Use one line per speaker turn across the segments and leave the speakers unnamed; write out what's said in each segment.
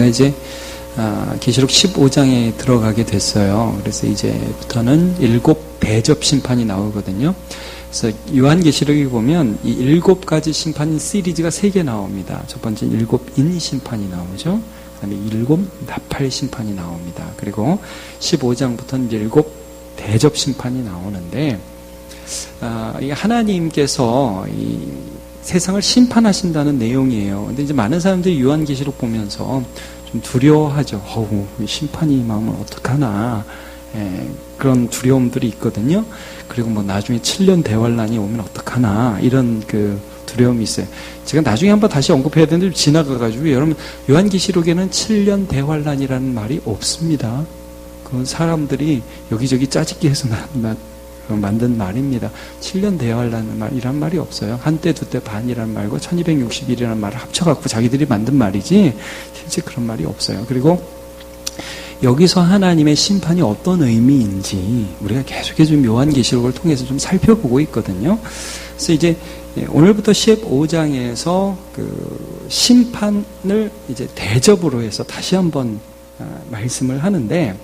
이제 계시록 15장에 들어가게 됐어요. 그래서 이제부터는 7 대접 심판이 나오거든요. 그래서 요한계시록에 보면 이 7가지 심판 시리즈가 3개 나옵니다. 첫 번째 7 인 심판이 나오죠. 그 다음에 7 나팔 심판이 나옵니다. 그리고 15장부터는 7 대접 심판이 나오는데, 하나님께서 이 세상을 심판하신다는 내용이에요. 근데 이제 많은 사람들이 요한계시록 보면서 좀 두려워하죠. 심판이 임하면 어떡하나. 그런 두려움들이 있거든요. 그리고 뭐 나중에 7년 대환란이 오면 어떡하나. 이런 두려움이 있어요. 제가 나중에 한번 다시 언급해야 되는데 지나가가지고, 여러분, 요한계시록에는 7년 대환란이라는 말이 없습니다. 그건 사람들이 여기저기 짜집기 해서 만든 말입니다. 7년 대환란이란 말이 없어요. 한때, 두때, 반이라는 말과 1260일이라는 말을 합쳐갖고 자기들이 만든 말이지, 실제 그런 말이 없어요. 그리고 여기서 하나님의 심판이 어떤 의미인지 우리가 계속해서 요한계시록을 통해서 좀 살펴보고 있거든요. 그래서 이제 오늘부터 15장에서 심판을 이제 대접으로 해서 다시 한번 말씀을 하는데,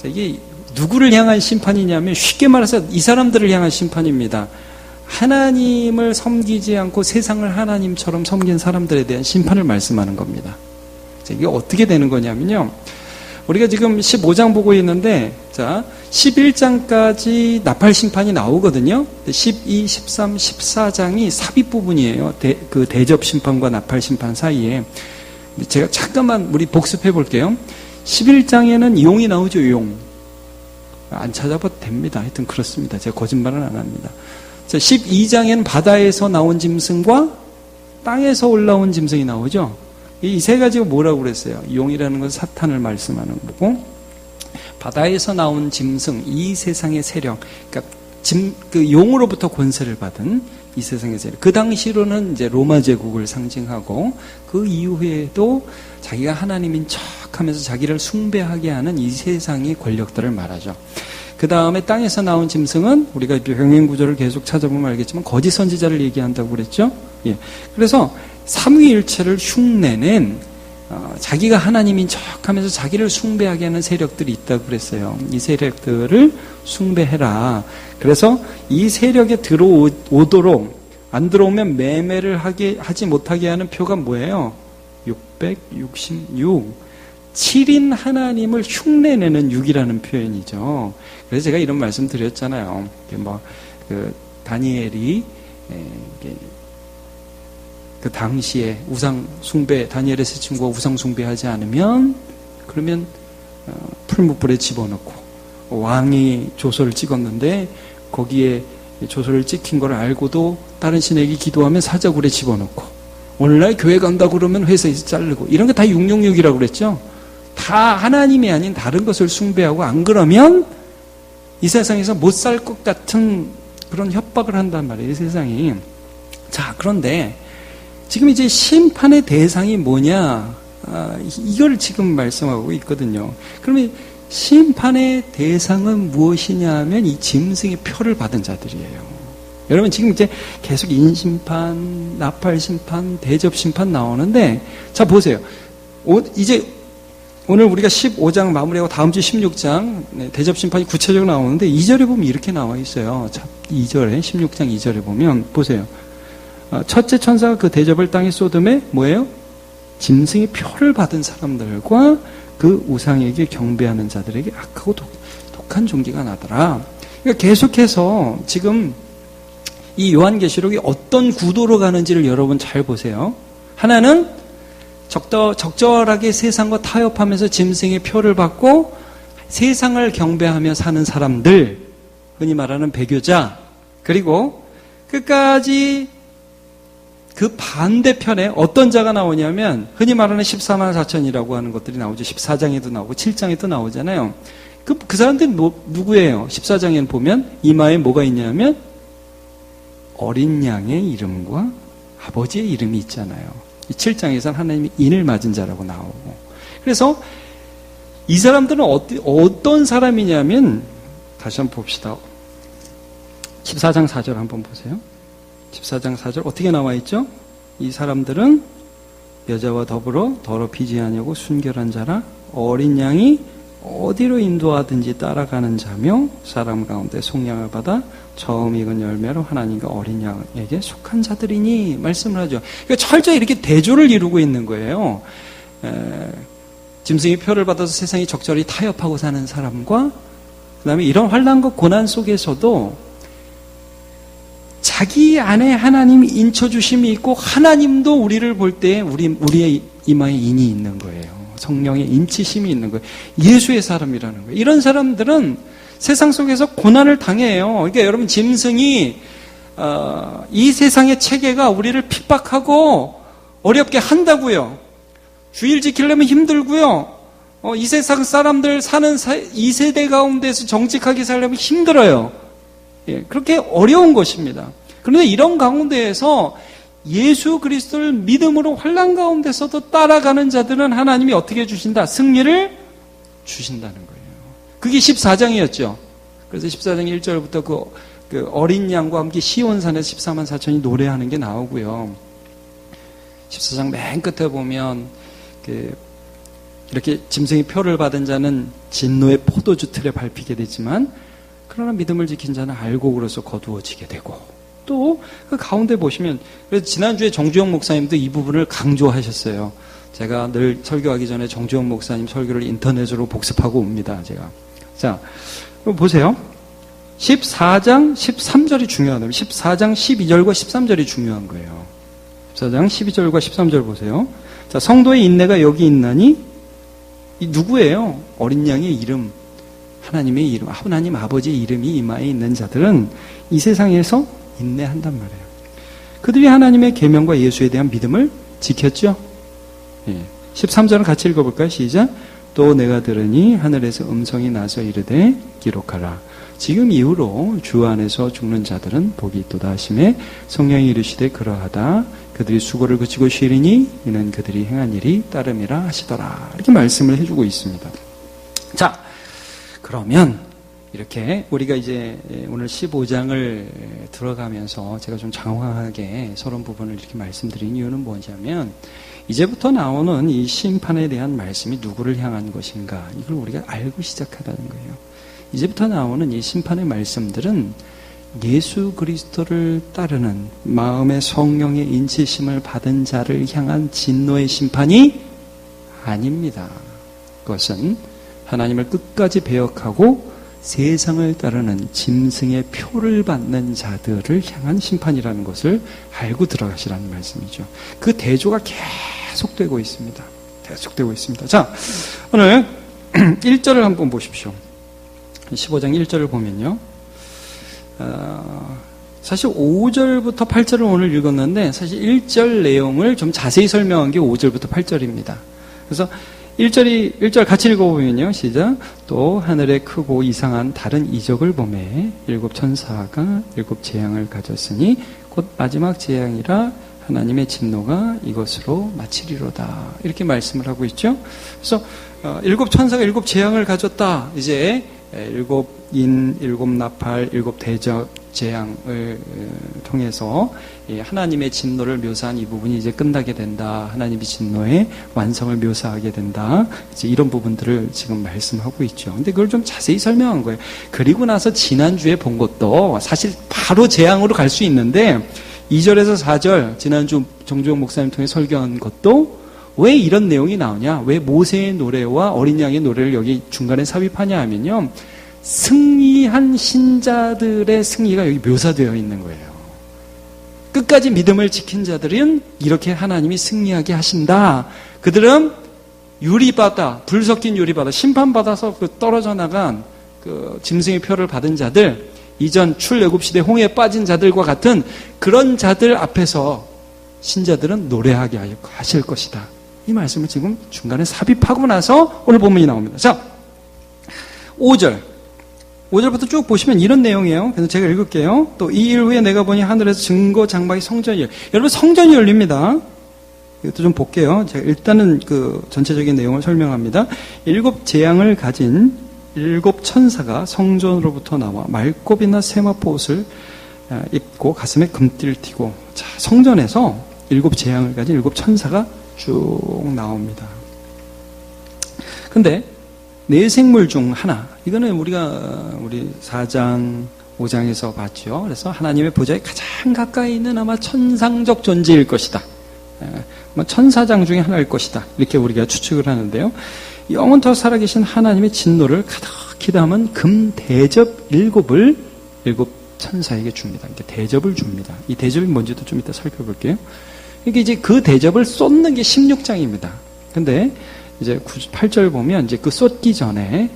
이게 누구를 향한 심판이냐면 쉽게 말해서 이 사람들을 향한 심판입니다. 하나님을 섬기지 않고 세상을 하나님처럼 섬긴 사람들에 대한 심판을 말씀하는 겁니다. 이게 어떻게 되는 거냐면요. 우리가 지금 15장 보고 있는데, 11장까지 나팔 심판이 나오거든요. 12, 13, 14장이 삽입 부분이에요. 대접 심판과 나팔 심판 사이에. 제가 잠깐만 우리 복습해 볼게요. 11장에는 용이 나오죠, 용. 안 찾아봐도 됩니다. 하여튼 그렇습니다. 제가 거짓말은 안 합니다. 12장에는 바다에서 나온 짐승과 땅에서 올라온 짐승이 나오죠. 이 3가지가 뭐라고 그랬어요? 용이라는 것은 사탄을 말씀하는 거고, 바다에서 나온 짐승, 이 세상의 세력, 그러니까 용으로부터 권세를 받은 이 세상의 세력. 그 당시로는 이제 로마 제국을 상징하고, 그 이후에도 자기가 하나님인 척하면서 자기를 숭배하게 하는 이 세상의 권력들을 말하죠. 그 다음에 땅에서 나온 짐승은 우리가 병행 구조를 계속 찾아보면 알겠지만 거짓 선지자를 얘기한다고 그랬죠. 예. 그래서 삼위일체를 흉내낸 자기가 하나님인 척하면서 자기를 숭배하게 하는 세력들이 있다고 그랬어요. 이 세력들을 숭배해라. 그래서 이 세력에 들어오도록, 안 들어오면 매매를 하지 못하게 하는 표가 뭐예요? 666. 7인 하나님을 흉내내는 6이라는 표현이죠. 그래서 제가 이런 말씀 드렸잖아요. 다니엘이 그 당시에 우상 숭배, 다니엘의 세 친구가 우상 숭배하지 않으면, 그러면 풀무불에 집어넣고, 왕이 조서를 찍었는데 거기에 조서를 찍힌 걸 알고도 다른 신에게 기도하면 사자굴에 집어넣고, 오늘날 교회 간다고 그러면 회사에서 자르고, 이런 게 다 666이라고 그랬죠. 다 하나님이 아닌 다른 것을 숭배하고, 안 그러면 이 세상에서 못 살 것 같은 그런 협박을 한단 말이에요, 이 세상이. 자, 그런데 지금 이제 심판의 대상이 뭐냐, 이걸 지금 말씀하고 있거든요. 그러면 심판의 대상은 무엇이냐 하면 이 짐승의 표를 받은 자들이에요. 여러분, 지금 이제 계속 인심판, 나팔심판, 대접심판 나오는데, 자, 보세요. 이제 오늘 우리가 15장 마무리하고 다음 주 16장 대접심판이 구체적으로 나오는데, 2절에 보면 이렇게 나와 있어요. 자, 2절에, 16장 2절에 보면 보세요. 첫째 천사가 그 대접을 땅에 쏟음에 뭐예요? 짐승의 표를 받은 사람들과 그 우상에게 경배하는 자들에게 악하고 독한 종기가 나더라. 그러니까 계속해서 지금 이 요한계시록이 어떤 구도로 가는지를 여러분 잘 보세요. 하나는 적절하게 세상과 타협하면서 짐승의 표를 받고 세상을 경배하며 사는 사람들, 흔히 말하는 배교자, 그리고 끝까지 그 반대편에 어떤 자가 나오냐면, 흔히 말하는 14만 4천이라고 하는 것들이 나오죠. 14장에도 나오고 7장에도 나오잖아요. 그 사람들은 누구예요? 14장에는 보면 이마에 뭐가 있냐면 어린 양의 이름과 아버지의 이름이 있잖아요. 7장에서는 하나님이 인을 맞은 자라고 나오고. 그래서 이 사람들은 어떤 사람이냐면, 다시 한번 봅시다. 14장 4절 한번 보세요. 14장 4절 어떻게 나와 있죠? 이 사람들은 여자와 더불어 더럽히지 아니하고 순결한 자라 어린 양이 어디로 인도하든지 따라가는 자며 사람 가운데 속량을 받아 처음 익은 열매로 하나님과 어린 양에게 속한 자들이니 말씀을 하죠. 그러니까 철저히 이렇게 대조를 이루고 있는 거예요. 짐승의 표를 받아서 세상이 적절히 타협하고 사는 사람과 그다음에 이런 환난과 고난 속에서도 자기 안에 하나님 인쳐주심이 있고 하나님도 우리를 볼 때 우리의 이마에 인이 있는 거예요. 성령의 인치심이 있는 거예요. 예수의 사람이라는 거예요. 이런 사람들은 세상 속에서 고난을 당해요. 그러니까 여러분 짐승이 이 세상의 체계가 우리를 핍박하고 어렵게 한다고요. 주일 지키려면 힘들고요. 이 세상 사람들 사는 이 세대 가운데서 정직하게 살려면 힘들어요. 예, 그렇게 어려운 것입니다. 그런데 이런 가운데에서 예수 그리스도를 믿음으로 환난 가운데서도 따라가는 자들은 하나님이 어떻게 주신다? 승리를 주신다는 거예요. 그게 14장이었죠. 그래서 14장 1절부터 그 어린 양과 함께 시온산에서 14만 4천이 노래하는 게 나오고요. 14장 맨 끝에 보면 이렇게 짐승의 표를 받은 자는 진노의 포도주 틀에 밟히게 되지만 그러나 믿음을 지킨 자는 알곡으로서 거두어지게 되고 또 그 가운데 보시면 그래서 지난주에 정주영 목사님도 이 부분을 강조하셨어요. 제가 늘 설교하기 전에 정주영 목사님 설교를 인터넷으로 복습하고 옵니다. 제가. 자, 보세요. 14장 13절이 중요하다. 14장 12절과 13절이 중요한 거예요. 14장 12절과 13절 보세요. 자, 성도의 인내가 여기 있나니 이 누구예요? 어린 양의 이름, 하나님의 이름, 하나님 아버지의 이름이 이마에 있는 자들은 이 세상에서 인내한단 말이에요. 그들이 하나님의 계명과 예수에 대한 믿음을 지켰죠. 예. 13절은 같이 읽어볼까요? 시작. 또 내가 들으니 하늘에서 음성이 나서 이르되 기록하라. 지금 이후로 주 안에서 죽는 자들은 복이 있도다 하시매 성령이 이르시되 그러하다. 그들이 수고를 그치고 쉬리니 이는 그들이 행한 일이 따름이라 하시더라. 이렇게 말씀을 해주고 있습니다. 자, 그러면 이렇게 우리가 이제 오늘 15장을 들어가면서 제가 좀 장황하게 서론 부분을 이렇게 말씀드린 이유는 뭐냐면 이제부터 나오는 이 심판에 대한 말씀이 누구를 향한 것인가 이걸 우리가 알고 시작하다는 거예요. 이제부터 나오는 이 심판의 말씀들은 예수 그리스도를 따르는 마음의 성령의 인치심을 받은 자를 향한 진노의 심판이 아닙니다. 그것은 하나님을 끝까지 배역하고 세상을 따르는 짐승의 표를 받는 자들을 향한 심판이라는 것을 알고 들어가시라는 말씀이죠. 그 대조가 계속되고 있습니다. 계속되고 있습니다. 자, 오늘 1절을 한번 보십시오. 15장 1절을 보면요. 사실 5절부터 8절을 오늘 읽었는데 사실 1절 내용을 좀 자세히 설명한 게 5절부터 8절입니다. 그래서 1절 같이 읽어보면요. 시작. 또 하늘에 크고 이상한 다른 이적을 보매 7 천사가 7 재앙을 가졌으니 곧 마지막 재앙이라 하나님의 진노가 이것으로 마치리로다. 이렇게 말씀을 하고 있죠. 그래서 7 천사가 7 재앙을 가졌다. 이제 7 인, 7 나팔, 7 재앙을 통해서 하나님의 진노를 묘사한 이 부분이 이제 끝나게 된다. 하나님의 진노의 완성을 묘사하게 된다. 이제 이런 부분들을 지금 말씀하고 있죠. 근데 그걸 좀 자세히 설명한 거예요. 그리고 나서 지난주에 본 것도 사실 바로 재앙으로 갈 수 있는데 2절에서 4절 지난주 정주영 목사님 통해 설교한 것도 왜 이런 내용이 나오냐? 왜 모세의 노래와 어린 양의 노래를 여기 중간에 삽입하냐 하면요. 승리한 신자들의 승리가 여기 묘사되어 있는 거예요. 끝까지 믿음을 지킨 자들은 이렇게 하나님이 승리하게 하신다. 그들은 유리바다, 불 섞인 유리바다, 심판받아서 그 떨어져 나간 그 짐승의 표를 받은 자들, 이전 출애굽시대 홍해에 빠진 자들과 같은 그런 자들 앞에서 신자들은 노래하게 하실 것이다. 이 말씀을 지금 중간에 삽입하고 나서 오늘 본문이 나옵니다. 자, 5절부터 쭉 보시면 이런 내용이에요. 그래서 제가 읽을게요. 또 이 일 후에 내가 보니 하늘에서 증거 장막이 성전이 여러분 성전이 열립니다. 이것도 좀 볼게요. 제가 일단은 그 전체적인 내용을 설명합니다. 7 재앙을 가진 7 천사가 성전으로부터 나와 말곱이나 세마포 옷을 입고 가슴에 금띠를 띠고 자, 성전에서 7 재앙을 가진 7 천사가 쭉 나옵니다. 근데 네 생물 중 하나, 이거는 우리가 우리 4장 5장에서 봤죠. 그래서 하나님의 보좌에 가장 가까이 있는 아마 천상적 존재일 것이다. 천사장 중에 하나일 것이다. 이렇게 우리가 추측을 하는데요. 영원토록 살아계신 하나님의 진노를 가득히 담은 금 대접 7을 7 천사에게 줍니다. 이렇게 대접을 줍니다. 이 대접이 뭔지도 좀 이따 살펴볼게요. 이게 이제 그 대접을 쏟는 게 16장입니다. 근데 이제 8절 보면 이제 그 쏟기 전에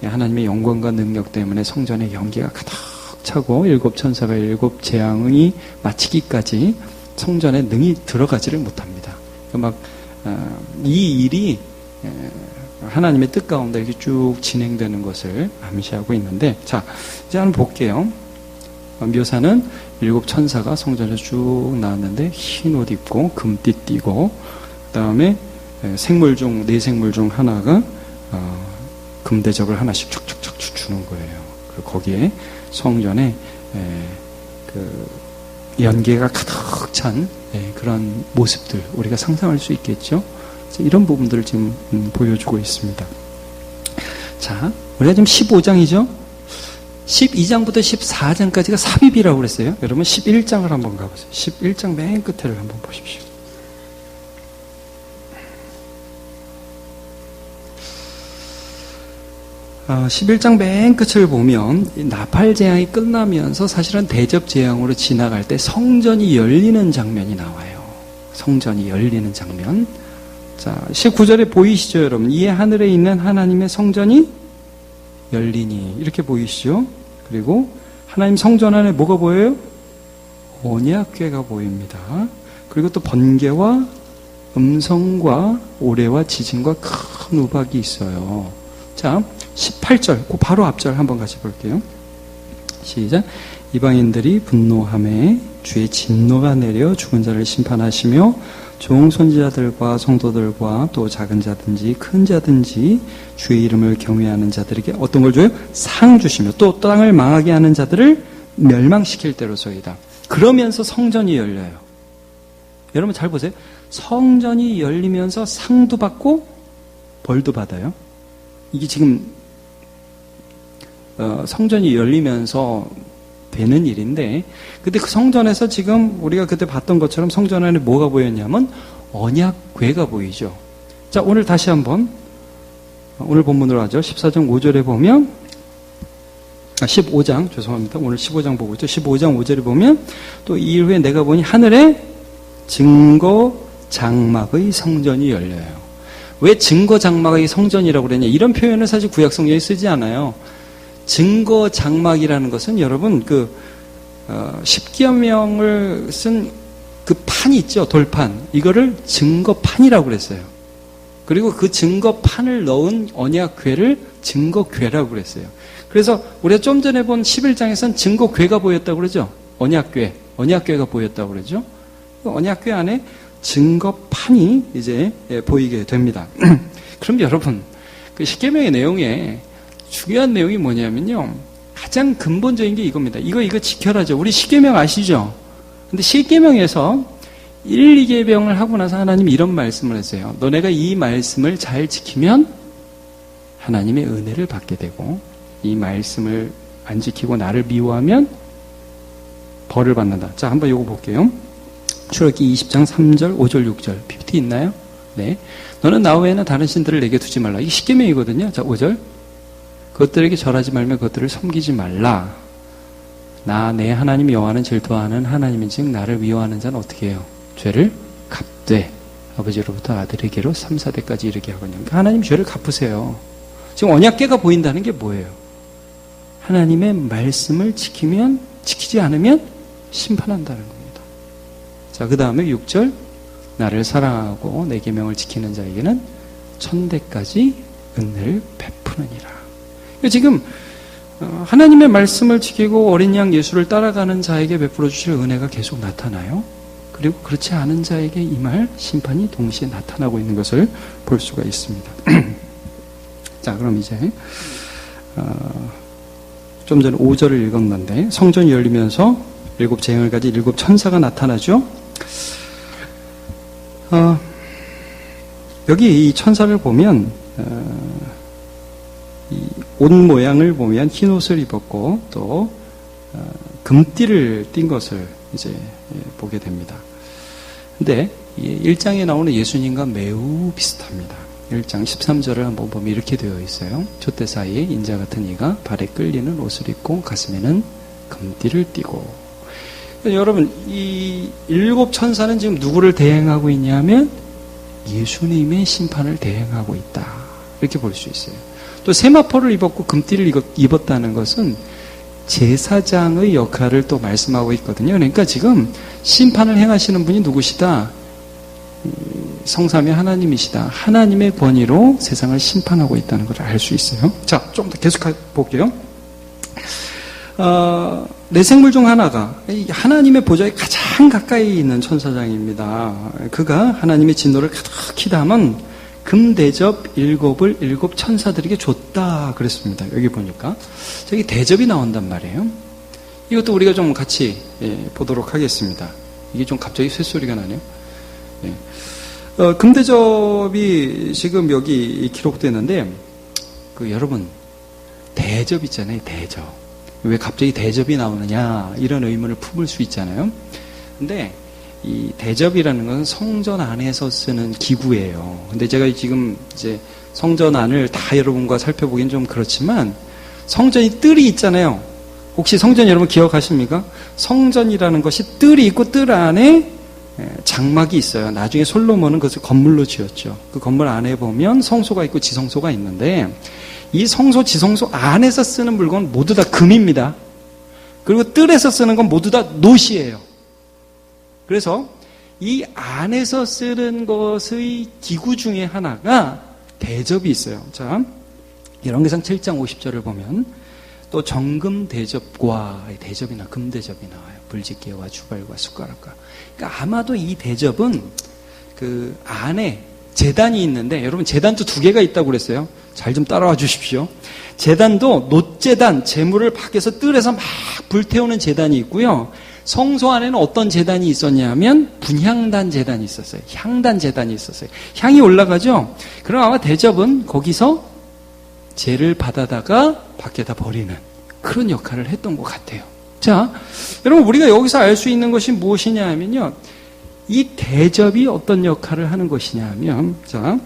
하나님의 영광과 능력 때문에 성전에 연기가 가득 차고 7 천사가 7 재앙이 마치기까지 성전에 능히 들어가지를 못합니다. 이 일이 하나님의 뜻 가운데 이렇게 쭉 진행되는 것을 암시하고 있는데, 자, 이제 한번 볼게요. 묘사는 7 천사가 성전에 쭉 나왔는데 흰 옷 입고 금띠 띠고, 그 다음에 생물 중, 네 생물 중 하나가 금대접을 하나씩 촉촉촉 주는 거예요. 그리고 거기에 성전에 그 연계가 가득 찬 그런 모습들 우리가 상상할 수 있겠죠. 이런 부분들을 지금 보여주고 있습니다. 자, 우리가 지금 15장이죠. 12장부터 14장까지가 삽입이라고 그랬어요. 여러분 11장을 한번 가보세요. 11장 맨 끝에를 한번 보십시오. 11장 맨 끝을 보면 나팔 재앙이 끝나면서 사실은 대접 재앙으로 지나갈 때 성전이 열리는 장면이 나와요. 성전이 열리는 장면. 자, 19절에 보이시죠, 여러분? 이에 하늘에 있는 하나님의 성전이 열리니, 이렇게 보이시죠? 그리고 하나님 성전 안에 뭐가 보여요? 언약궤가 보입니다. 그리고 또 번개와 음성과 오래와 지진과 큰 우박이 있어요. 자, 18절, 그 바로 앞절 한번 같이 볼게요. 시작. 이방인들이 분노하매 주의 진노가 내려 죽은 자를 심판하시며 종 선지자들과 성도들과 또 작은 자든지 큰 자든지 주의 이름을 경외하는 자들에게 어떤 걸 줘요? 상 주시며 또 땅을 망하게 하는 자들을 멸망시킬 때로소이다. 그러면서 성전이 열려요. 여러분 잘 보세요. 성전이 열리면서 상도 받고 벌도 받아요. 이게 지금 성전이 열리면서 되는 일인데, 근데 그 성전에서 지금 우리가 그때 봤던 것처럼 성전 안에 뭐가 보였냐면 언약궤가 보이죠. 자, 오늘 다시 한번 오늘 본문으로 하죠. 14장 5절에 보면 15장 죄송합니다. 오늘 15장 보고 있죠. 15장 5절에 보면 또 이후에 내가 보니 하늘에 증거 장막의 성전이 열려요. 왜 증거 장막의 성전이라고 그러냐? 이런 표현을 사실 구약 성경에 쓰지 않아요. 증거 장막이라는 것은 여러분 십계명을 쓴 그 판이 있죠. 돌판. 이거를 증거판이라고 그랬어요. 그리고 그 증거판을 넣은 언약궤를 증거궤라고 그랬어요. 그래서 우리가 좀 전에 본 11장에서는 증거궤가 보였다고 그러죠. 언약궤가 보였다고 그러죠. 언약궤 안에 증거판이 이제 보이게 됩니다. 그럼 여러분, 그 십계명의 내용에 중요한 내용이 뭐냐면요. 가장 근본적인 게 이겁니다. 이거 지켜라죠. 우리 십계명 아시죠? 근데 십계명에서 1, 2계명을 하고 나서 하나님이 이런 말씀을 했어요. 너네가 이 말씀을 잘 지키면 하나님의 은혜를 받게 되고, 이 말씀을 안 지키고 나를 미워하면 벌을 받는다. 자, 한번 이거 볼게요. 출애굽기 20장 3절, 5절, 6절. PPT 있나요? 네. 너는 나 외에는 다른 신들을 내게 두지 말라. 이게 십계명이거든요. 자, 5절. 그것들에게 절하지 말며 그것들을 섬기지 말라. 나 내 하나님 여호와는 질투하는 하나님인즉 나를 미워하는 자는 어떻게 해요? 죄를 갚되 아버지로부터 아들에게로 3, 4대까지 이르게 하거든요. 그러니까 하나님 죄를 갚으세요. 지금 언약궤가 보인다는 게 뭐예요? 하나님의 말씀을 지키지 않으면 심판한다는 겁니다. 자, 그 다음에 6절. 나를 사랑하고 내 계명을 지키는 자에게는 1000대까지 은혜를 베푸느니라. 지금 하나님의 말씀을 지키고 어린 양 예수를 따라가는 자에게 베풀어 주실 은혜가 계속 나타나요. 그리고 그렇지 않은 자에게 임할 심판이 동시에 나타나고 있는 것을 볼 수가 있습니다. 자, 그럼 이제 좀 전에 5절을 읽었는데 성전이 열리면서 7 재앙을 가진 7 천사가 나타나죠. 여기 이 천사를 보면 이 옷 모양을 보면 흰 옷을 입었고 또 금띠를 띈 것을 이제 보게 됩니다. 근데 1장에 나오는 예수님과 매우 비슷합니다. 1장 13절을 한번 보면 이렇게 되어 있어요. 촛대 사이에 인자 같은 이가 발에 끌리는 옷을 입고 가슴에는 금띠를 띠고. 여러분, 이 7 천사는 지금 누구를 대행하고 있냐면 예수님의 심판을 대행하고 있다. 이렇게 볼 수 있어요. 또 세마포를 입었고 금띠를 입었다는 것은 제사장의 역할을 또 말씀하고 있거든요. 그러니까 지금 심판을 행하시는 분이 누구시다? 성삼위 하나님이시다. 하나님의 권위로 세상을 심판하고 있다는 걸 알 수 있어요. 자, 좀 더 계속 볼게요. 내 생물 중 하나가 하나님의 보좌에 가장 가까이 있는 천사장입니다. 그가 하나님의 진노를 가득히 담은 금대접 7을 7 천사들에게 줬다 그랬습니다. 여기 보니까 저기 대접이 나온단 말이에요. 이것도 우리가 좀 같이 보도록 하겠습니다. 이게 좀 갑자기 쇳소리가 나네요. 금대접이 지금 여기 기록되는데 여러분 대접 있잖아요. 대접. 왜 갑자기 대접이 나오느냐 이런 의문을 품을 수 있잖아요. 근데 이 대접이라는 것은 성전 안에서 쓰는 기구예요. 근데 제가 지금 이제 성전 안을 다 여러분과 살펴보기는 좀 그렇지만 성전이 뜰이 있잖아요. 혹시 성전 여러분 기억하십니까? 성전이라는 것이 뜰이 있고 뜰 안에 장막이 있어요. 나중에 솔로몬은 그것을 건물로 지었죠. 그 건물 안에 보면 성소가 있고 지성소가 있는데 이 성소, 지성소 안에서 쓰는 물건은 모두 다 금입니다. 그리고 뜰에서 쓰는 건 모두 다 놋이에요. 그래서 이 안에서 쓰는 것의 기구 중에 하나가 대접이 있어요. 자, 열왕기상 7장 50절을 보면 또 정금 대접과 대접이나 금 대접이 나와요. 불짓개와 주발과 숟가락과. 그러니까 아마도 이 대접은 그 안에 제단이 있는데 여러분 제단도 2개가 있다고 그랬어요. 잘 좀 따라와 주십시오. 제단도 놋제단, 재물을 밖에서 뜰에서 막 불태우는 제단이 있고요. 성소 안에는 어떤 제단이 있었냐면 분향단 제단이 있었어요. 향단 제단이 있었어요. 향이 올라가죠. 그럼 아마 대접은 거기서 재를 받아다가 밖에다 버리는 그런 역할을 했던 것 같아요. 자, 여러분 우리가 여기서 알 수 있는 것이 무엇이냐 하면요. 이 대접이 어떤 역할을 하는 것이냐 하면 자,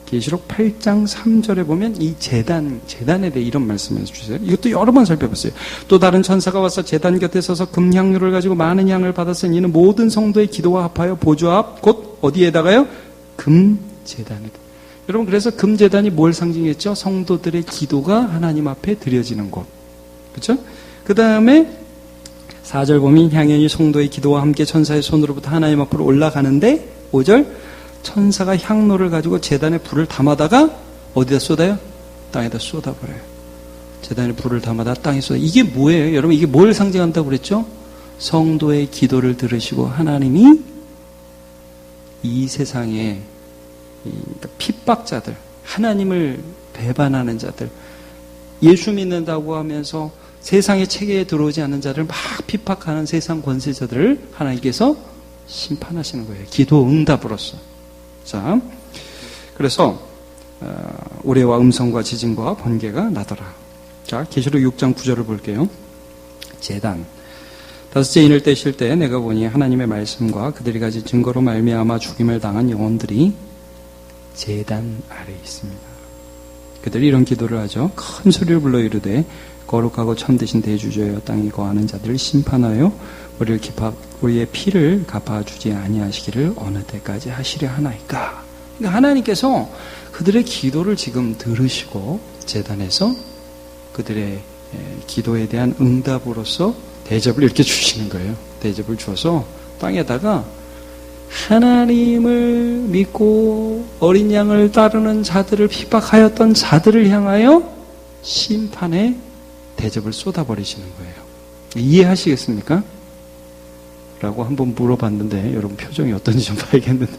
계시록 8장 3절에 보면 이 제단에 대해 이런 말씀을 주세요. 이것도 여러 번 살펴봤어요. 또 다른 천사가 와서 제단 곁에 서서 금향료를 가지고 많은 향을 받았으니 이는 모든 성도의 기도와 합하여 보좌 앞 곧 어디에다가요? 금제단에다. 여러분 그래서 금제단이 뭘 상징했죠? 성도들의 기도가 하나님 앞에 드려지는 곳. 그렇죠? 그 다음에 4절 보면 향연이 성도의 기도와 함께 천사의 손으로부터 하나님 앞으로 올라가는데 5절 천사가 향로를 가지고 제단에 불을 담아다가 어디다 쏟아요? 땅에다 쏟아버려요. 제단에 불을 담아다 땅에 쏟아. 이게 뭐예요? 여러분 이게 뭘 상징한다고 그랬죠? 성도의 기도를 들으시고 하나님이 이 세상에 핍박자들, 하나님을 배반하는 자들, 예수 믿는다고 하면서 세상의 체계에 들어오지 않는 자를 막 핍박하는 세상 권세자들을 하나님께서 심판하시는 거예요. 기도 응답으로써. 자, 그래서 우레와 음성과 지진과 번개가 나더라. 자, 계시록 6장 9절을 볼게요. 제단. 5째 인을 떼실 때 내가 보니 하나님의 말씀과 그들이 가진 증거로 말미암아 죽임을 당한 영혼들이 제단 아래에 있습니다. 그들이 이런 기도를 하죠. 큰 소리를 불러 이르되 거룩하고 참되신 대주주여 땅에 거하는 자들을 심판하여 우리의 피를 갚아주지 아니하시기를 어느 때까지 하시려 하나이까. 그러니까 하나님께서 그들의 기도를 지금 들으시고 제단에서 그들의 기도에 대한 응답으로서 대접을 이렇게 주시는 거예요. 대접을 주어서 땅에다가 하나님을 믿고 어린 양을 따르는 자들을 핍박하였던 자들을 향하여 심판의 대접을 쏟아버리시는 거예요. 이해하시겠습니까? 라고 한번 물어봤는데 여러분 표정이 어떤지 좀 봐야겠는데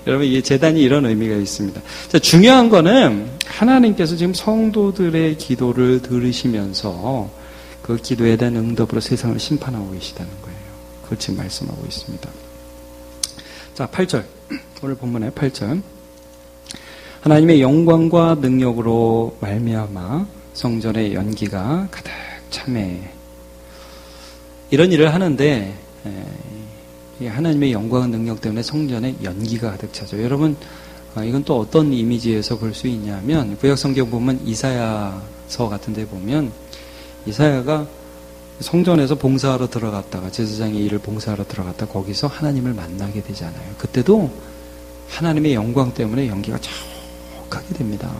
여러분 이게 제단이 이런 의미가 있습니다. 자, 중요한 거는 하나님께서 지금 성도들의 기도를 들으시면서 그 기도에 대한 응답으로 세상을 심판하고 계시다는 거예요. 그걸 지금 말씀하고 있습니다. 자, 8절 오늘 본문의 8절 하나님의 영광과 능력으로 말미암아 성전의 연기가 가득 차매. 이런 일을 하는데 하나님의 영광과 능력 때문에 성전에 연기가 가득 차죠. 여러분, 이건 또 어떤 이미지에서 볼 수 있냐면 구약성경 보면 이사야서 같은 데 보면 이사야가 성전에서 봉사하러 들어갔다가 제사장의 일을 봉사하러 들어갔다 거기서 하나님을 만나게 되잖아요. 그때도 하나님의 영광 때문에 연기가 촉하게 됩니다.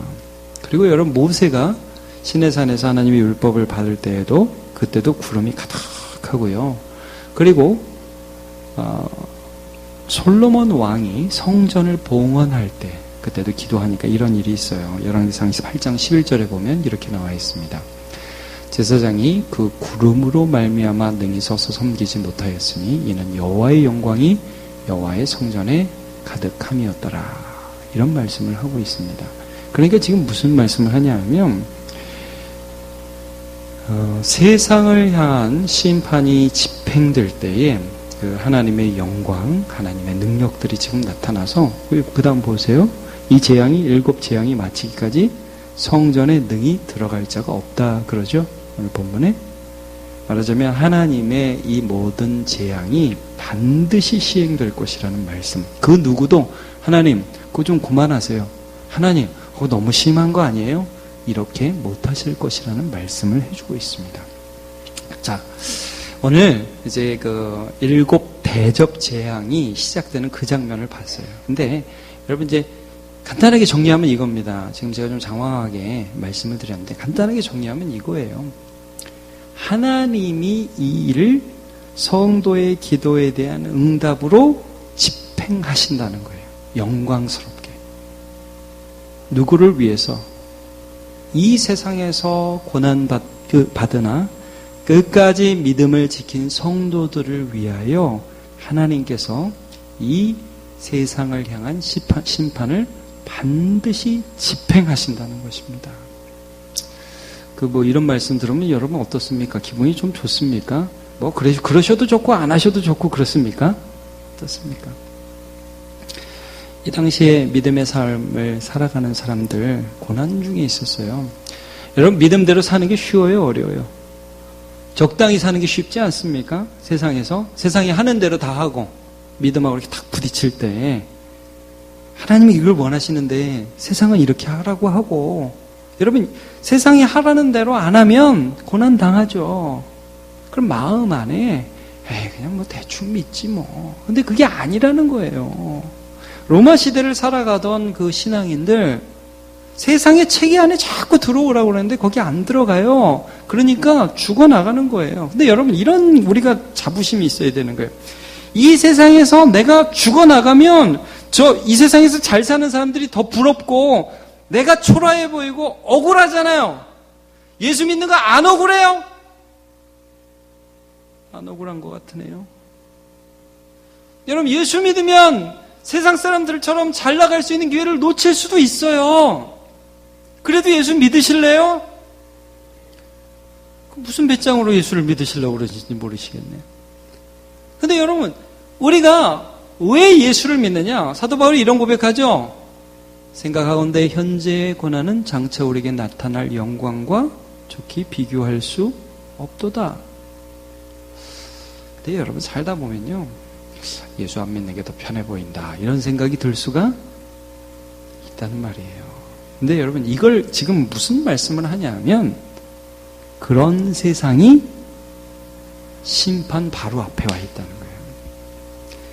그리고 여러분, 모세가 시내산에서 하나님의 율법을 받을 때에도 그때도 구름이 가득하고요. 그리고 솔로몬 왕이 성전을 봉헌할 때 그때도 기도하니까 이런 일이 있어요. 열왕기상 8장 11절에 보면 이렇게 나와 있습니다. 제사장이 그 구름으로 말미암아 능히 서서 섬기지 못하였으니 이는 여호와의 영광이 여호와의 성전에 가득함이었더라. 이런 말씀을 하고 있습니다. 그러니까 지금 무슨 말씀을 하냐면 세상을 향한 심판이 집행될 때에 그 하나님의 영광, 하나님의 능력들이 지금 나타나서 그 다음 보세요. 이 재앙이 7재앙이 마치기까지 성전에 능히 들어갈 자가 없다 그러죠. 오늘 본문에 말하자면 하나님의 이 모든 재앙이 반드시 시행될 것이라는 말씀. 그 누구도 하나님 그거 좀 그만하세요. 하나님 그거 너무 심한 거 아니에요? 이렇게 못하실 것이라는 말씀을 해주고 있습니다. 자, 오늘 이제 그 7 대접 재앙이 시작되는 그 장면을 봤어요. 근데 여러분 이제 간단하게 정리하면 이겁니다. 지금 제가 좀 장황하게 말씀을 드렸는데 간단하게 정리하면 이거예요. 하나님이 이 일을 성도의 기도에 대한 응답으로 집행하신다는 거예요. 영광스럽게. 누구를 위해서? 이 세상에서 고난받으나 끝까지 믿음을 지킨 성도들을 위하여 하나님께서 이 세상을 향한 심판을 반드시 집행하신다는 것입니다. 이런 말씀 들으면 여러분 어떻습니까? 기분이 좀 좋습니까? 그러셔도 좋고 안 하셔도 좋고 그렇습니까? 어떻습니까? 이 당시에 믿음의 삶을 살아가는 사람들 고난 중에 있었어요. 여러분, 믿음대로 사는 게 쉬워요, 어려워요? 적당히 사는 게 쉽지 않습니까? 세상에서 세상이 하는 대로 다 하고 믿음하고 이렇게 탁 부딪힐 때 하나님이 이걸 원하시는데 세상은 이렇게 하라고 하고, 여러분 세상이 하라는 대로 안 하면 고난 당하죠. 그럼 마음 안에 그냥 대충 믿지 뭐. 근데 그게 아니라는 거예요. 로마 시대를 살아가던 그 신앙인들 세상의 체계 안에 자꾸 들어오라고 그러는데 거기 안 들어가요. 그러니까 죽어나가는 거예요. 근데 여러분, 이런 우리가 자부심이 있어야 되는 거예요. 이 세상에서 내가 죽어나가면 이 세상에서 잘 사는 사람들이 더 부럽고 내가 초라해 보이고 억울하잖아요. 예수 믿는 거 안 억울해요? 안 억울한 것 같으네요. 여러분, 예수 믿으면 세상 사람들처럼 잘 나갈 수 있는 기회를 놓칠 수도 있어요. 그래도 예수 믿으실래요? 무슨 배짱으로 예수를 믿으시려고 그러시는지 모르시겠네요. 근데 여러분, 우리가 왜 예수를 믿느냐? 사도 바울이 이런 고백하죠. 생각하건대 현재의 고난은 장차 우리에게 나타날 영광과 좋게 비교할 수 없도다. 근데 여러분, 살다 보면요, 예수 안 믿는 게 더 편해 보인다, 이런 생각이 들 수가 있다는 말이에요. 근데 여러분, 이걸 지금 무슨 말씀을 하냐면 그런 세상이 심판 바로 앞에 와 있다는 거예요.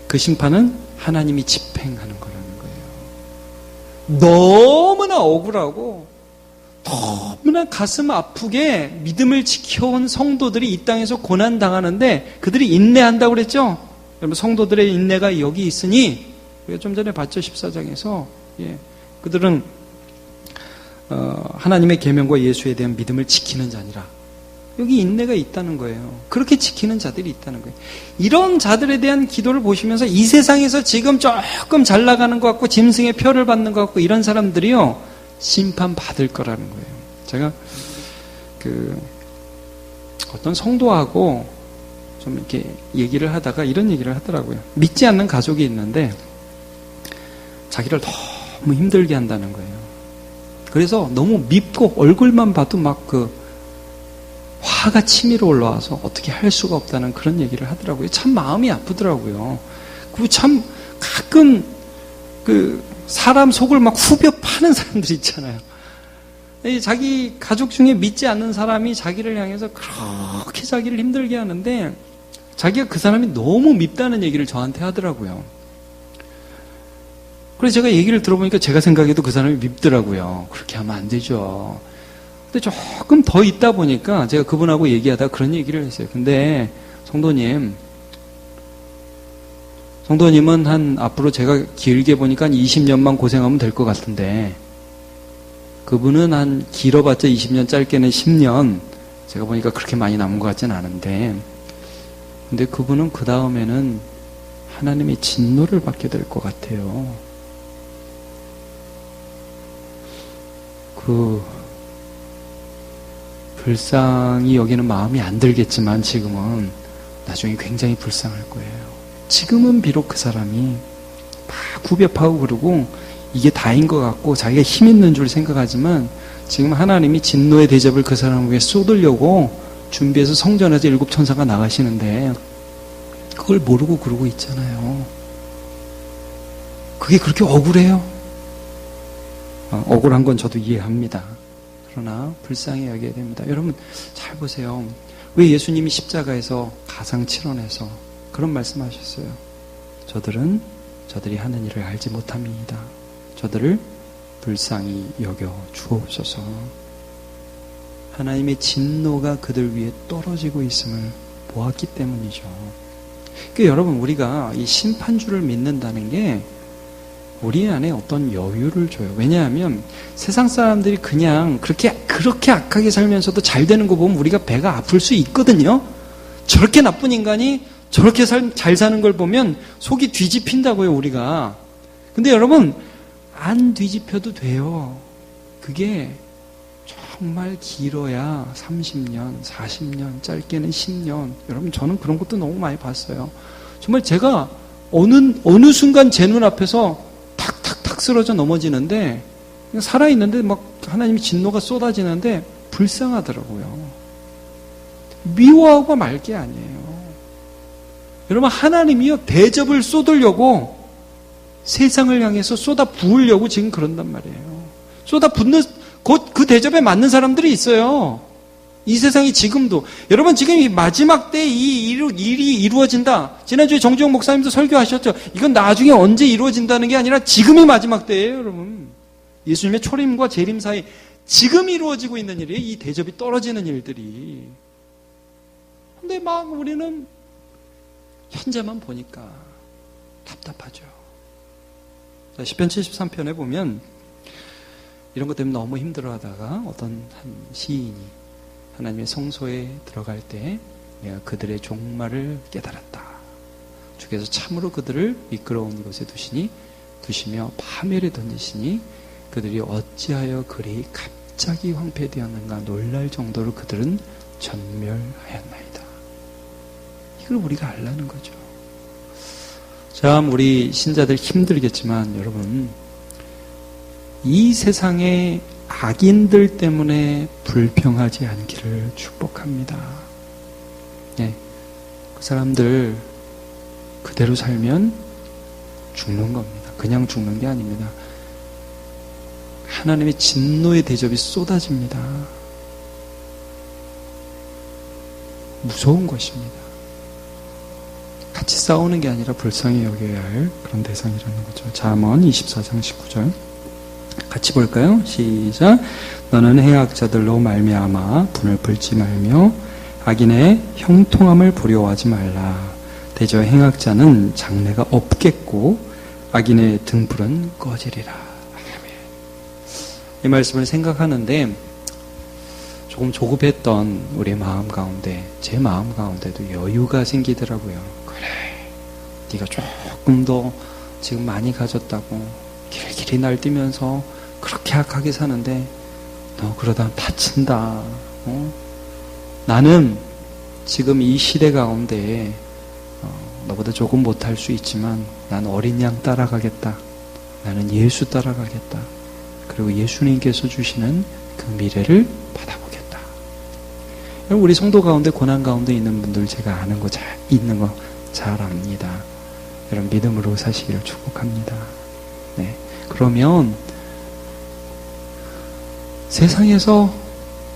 그 심판은 하나님이 집행하는 거라는 거예요. 너무나 억울하고 너무나 가슴 아프게 믿음을 지켜온 성도들이 이 땅에서 고난당하는데 그들이 인내한다고 그랬죠? 여러분, 성도들의 인내가 여기 있으니, 우리가 좀 전에 봤죠, 14장에서. 그들은 하나님의 계명과 예수에 대한 믿음을 지키는 자니라. 여기 인내가 있다는 거예요. 그렇게 지키는 자들이 있다는 거예요. 이런 자들에 대한 기도를 보시면서 이 세상에서 지금 조금 잘 나가는 것 같고 짐승의 표를 받는 것 같고 이런 사람들이요, 심판받을 거라는 거예요. 제가 어떤 성도하고 좀 이렇게 얘기를 하다가 이런 얘기를 하더라고요. 믿지 않는 가족이 있는데 자기를 너무 힘들게 한다는 거예요. 그래서 너무 밉고 얼굴만 봐도 막 화가 치밀어 올라와서 어떻게 할 수가 없다는 그런 얘기를 하더라고요. 참 마음이 아프더라고요. 그 참 가끔 사람 속을 막 후벼 파는 사람들 있잖아요. 자기 가족 중에 믿지 않는 사람이 자기를 향해서 그렇게 자기를 힘들게 하는데 자기가 그 사람이 너무 밉다는 얘기를 저한테 하더라고요. 그래서 제가 얘기를 들어보니까 제가 생각해도 그 사람이 밉더라고요. 그렇게 하면 안 되죠. 근데 조금 더 있다 보니까 제가 그분하고 얘기하다가 그런 얘기를 했어요. 근데 성도님은 앞으로 제가 길게 보니까 한 20년만 고생하면 될 것 같은데 그분은 길어봤자 20년, 짧게는 10년, 제가 보니까 그렇게 많이 남은 것 같진 않은데, 근데 그분은 그 다음에는 하나님의 진노를 받게 될 것 같아요. 불쌍히 여기는 마음이 안 들겠지만 지금은 나중에 굉장히 불쌍할 거예요. 지금은 비록 그 사람이 막 구별하고 그러고 이게 다인 것 같고 자기가 힘 있는 줄 생각하지만 지금 하나님이 진노의 대접을 그 사람 위에 쏟으려고 준비해서 성전에서 7 천사가 나가시는데 그걸 모르고 그러고 있잖아요. 그게 그렇게 억울해요? 억울한 건 저도 이해합니다. 그러나 불쌍히 여겨야 됩니다. 여러분 잘 보세요. 왜 예수님이 십자가에서 가상칠언해서 그런 말씀하셨어요? 저들이 하는 일을 알지 못함이니이다. 저들을 불쌍히 여겨 주옵소서. 하나님의 진노가 그들 위에 떨어지고 있음을 보았기 때문이죠. 그러니까 여러분 우리가 이 심판주를 믿는다는 게 우리 안에 어떤 여유를 줘요. 왜냐하면 세상 사람들이 그냥 그렇게 악하게 살면서도 잘 되는 거 보면 우리가 배가 아플 수 있거든요. 저렇게 나쁜 인간이 저렇게 잘 사는 걸 보면 속이 뒤집힌다고요, 우리가. 근데 여러분 안 뒤집혀도 돼요. 그게 정말 길어야 30년, 40년, 짧게는 10년. 여러분 저는 그런 것도 너무 많이 봤어요. 정말 제가 어느 순간 제 눈앞에서 탁탁탁 쓰러져 넘어지는데 그냥 살아있는데 막 하나님의 진노가 쏟아지는데 불쌍하더라고요. 미워하고 말 게 아니에요. 여러분 하나님이요 대접을 쏟으려고 세상을 향해서 쏟아 부으려고 지금 그런단 말이에요. 쏟아 붓는 곧 그 대접에 맞는 사람들이 있어요. 이 세상이 지금도. 여러분 지금 이 마지막 때 이 일이 이루어진다. 지난주에 정주영 목사님도 설교하셨죠. 이건 나중에 언제 이루어진다는 게 아니라 지금이 마지막 때예요, 여러분. 예수님의 초림과 재림 사이 지금 이루어지고 있는 일이에요. 이 대접이 떨어지는 일들이. 근데 막 우리는 현재만 보니까 답답하죠. 자, 시편 73편에 보면 이런 것 때문에 너무 힘들어하다가 어떤 한 시인이 하나님의 성소에 들어갈 때 내가 그들의 종말을 깨달았다. 주께서 참으로 그들을 미끄러운 곳에 두시며 파멸에 던지시니 그들이 어찌하여 그리 갑자기 황폐되었는가 놀랄 정도로 그들은 전멸하였나이다. 이걸 우리가 알라는 거죠. 참 우리 신자들 힘들겠지만 여러분 이 세상의 악인들 때문에 불평하지 않기를 축복합니다. 네, 그 사람들 그대로 살면 죽는 겁니다. 그냥 죽는 게 아닙니다. 하나님의 진노의 대접이 쏟아집니다. 무서운 것입니다. 같이 싸우는 게 아니라 불쌍히 여겨야 할 그런 대상이라는 거죠. 잠언 24장 19절 같이 볼까요? 시작. 너는 해악자들로 말미암아 분을 불지 말며 악인의 형통함을 부려워하지 말라. 대저 행악자는 장래가 없겠고 악인의 등불은 꺼지리라. 이 말씀을 생각하는데 조금 조급했던 우리의 마음 가운데 제 마음 가운데도 여유가 생기더라고요. 그래, 네가 조금 더 지금 많이 가졌다고 길길이 날뛰면서 그렇게 악하게 사는데 너 그러다 다친다. 나는 지금 이 시대 가운데 너보다 조금 못할 수 있지만 난 어린 양 따라가겠다. 나는 예수 따라가겠다. 그리고 예수님께서 주시는 그 미래를 받아보겠다. 우리 성도 가운데 고난 가운데 있는 분들 제가 아는 거 있는 거 잘 압니다. 여러분 믿음으로 사시기를 축복합니다. 네. 그러면 세상에서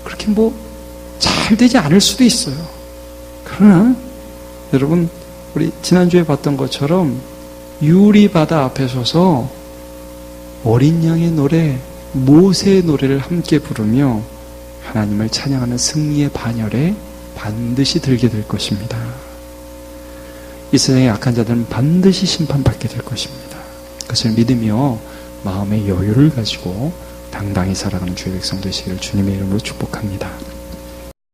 그렇게 잘 되지 않을 수도 있어요. 그러나 여러분 우리 지난주에 봤던 것처럼 유리바다 앞에 서서 어린 양의 노래, 모세의 노래를 함께 부르며 하나님을 찬양하는 승리의 반열에 반드시 들게 될 것입니다. 이 세상의 약한 자들은 반드시 심판받게 될 것입니다. 그것을 믿으며 마음의 여유를 가지고 당당히 살아가는 주의 백성 되시기를 주님의 이름으로 축복합니다.